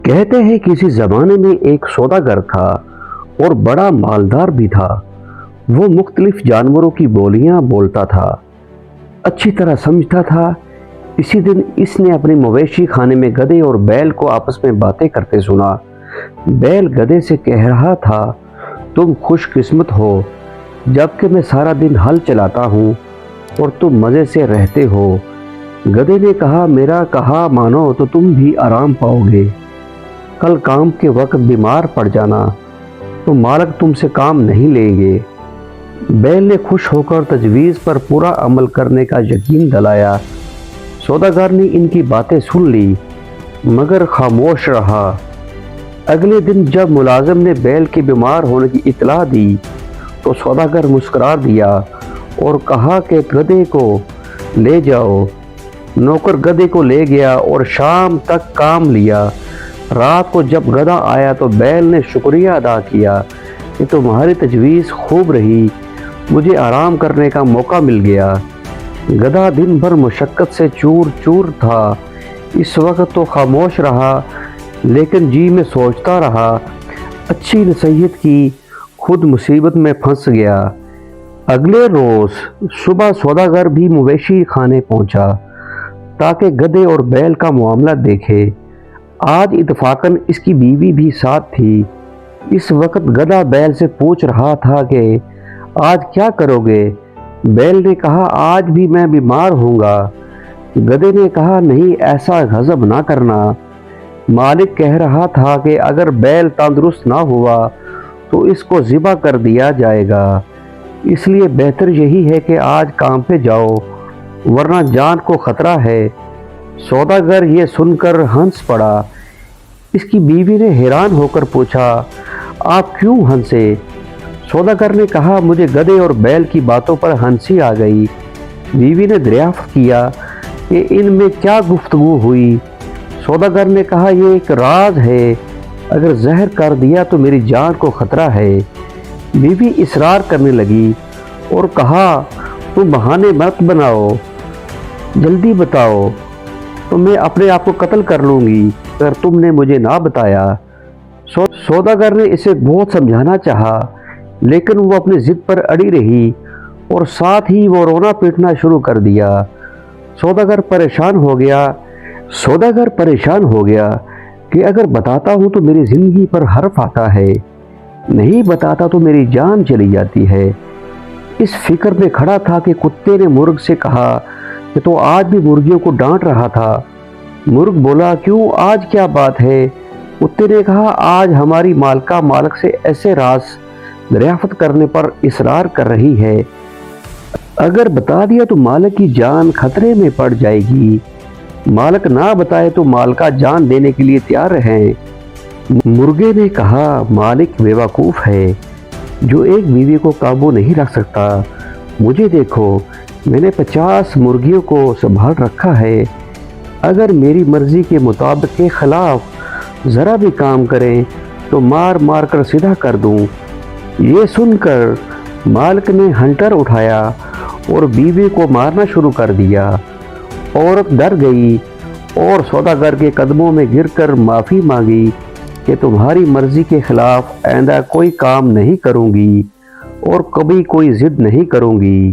کہتے ہیں کسی زمانے میں ایک سوداگر تھا اور بڑا مالدار بھی تھا۔ وہ مختلف جانوروں کی بولیاں بولتا تھا، اچھی طرح سمجھتا تھا۔ اسی دن اس نے اپنے مویشی خانے میں گدھے اور بیل کو آپس میں باتیں کرتے سنا۔ بیل گدھے سے کہہ رہا تھا، تم خوش قسمت ہو، جبکہ میں سارا دن ہل چلاتا ہوں اور تم مزے سے رہتے ہو۔ گدھے نے کہا، میرا کہا مانو تو تم بھی آرام پاؤ گے۔ کل کام کے وقت بیمار پڑ جانا تو مالک تم سے کام نہیں لیں گے۔ بیل نے خوش ہو کر تجویز پر پورا عمل کرنے کا یقین دلایا۔ سوداگر نے ان کی باتیں سن لی مگر خاموش رہا۔ اگلے دن جب ملازم نے بیل کے بیمار ہونے کی اطلاع دی تو سوداگر مسکرا دیا اور کہا کہ گدھے کو لے جاؤ۔ نوکر گدھے کو لے گیا اور شام تک کام لیا۔ رات کو جب گدھا آیا تو بیل نے شکریہ ادا کیا کہ تمہاری تجویز خوب رہی، مجھے آرام کرنے کا موقع مل گیا۔ گدھا دن بھر مشقت سے چور چور تھا، اس وقت تو خاموش رہا لیکن جی میں سوچتا رہا، اچھی نصیحت کی، خود مصیبت میں پھنس گیا۔ اگلے روز صبح سوداگر بھی مویشی خانے پہنچا تاکہ گدھے اور بیل کا معاملہ دیکھے۔ آج اتفاقاً اس کی بیوی بھی ساتھ تھی۔ اس وقت گدھا بیل سے پوچھ رہا تھا کہ آج کیا کرو گے؟ بیل نے کہا، آج بھی میں بیمار ہوں گا۔ گدھے نے کہا، نہیں، ایسا غضب نہ کرنا، مالک کہہ رہا تھا کہ اگر بیل تندرست نہ ہوا تو اس کو ذبح کر دیا جائے گا، اس لیے بہتر یہی ہے کہ آج کام پہ جاؤ ورنہ جان کو خطرہ ہے۔ سوداگر یہ سن کر ہنس پڑا۔ اس کی بیوی نے حیران ہو کر پوچھا، آپ کیوں ہنسے؟ سوداگر نے کہا، مجھے گدھے اور بیل کی باتوں پر ہنسی آ گئی۔ بیوی نے دریافت کیا کہ ان میں کیا گفتگو ہوئی؟ سوداگر نے کہا، یہ ایک راز ہے، اگر زہر کر دیا تو میری جان کو خطرہ ہے۔ بیوی اصرار کرنے لگی اور کہا، تم بہانے مت بناؤ، جلدی بتاؤ تو میں اپنے آپ کو قتل کر لوں گی اگر تم نے مجھے نہ بتایا۔ سوداگر نے اسے بہت سمجھانا چاہا لیکن وہ اپنی ضد پر اڑی رہی اور ساتھ ہی وہ رونا پیٹنا شروع کر دیا۔ سوداگر پریشان ہو گیا کہ اگر بتاتا ہوں تو میری زندگی پر حرف آتا ہے، نہیں بتاتا تو میری جان چلی جاتی ہے۔ اس فکر میں کھڑا تھا کہ کتے نے مرغ سے کہا کہ تو آج بھی مرغیوں کو ڈانٹ رہا تھا۔ مرغ بولا، کیوں، آج کیا بات ہے؟ کتے نے کہا، آج ہماری مالکہ مالک سے ایسے راز دریافت کرنے پر اصرار کر رہی ہے، اگر بتا دیا تو مالک کی جان خطرے میں پڑ جائے گی، مالک نہ بتائے تو مالکہ جان دینے کے لیے تیار ہیں۔ مرغے نے کہا، مالک بیوقوف ہے جو ایک بیوی کو قابو نہیں رکھ سکتا۔ مجھے دیکھو، میں نے 50 مرغیوں کو سنبھال رکھا ہے، اگر میری مرضی کے مطابق کے خلاف ذرا بھی کام کریں تو مار مار کر سیدھا کر دوں۔ یہ سن کر مالک نے ہنٹر اٹھایا اور بیوی کو مارنا شروع کر دیا۔ عورت ڈر گئی اور سوداگر کے قدموں میں گر کر معافی مانگی کہ تمہاری مرضی کے خلاف آئندہ کوئی کام نہیں کروں گی اور کبھی کوئی ضد نہیں کروں گی۔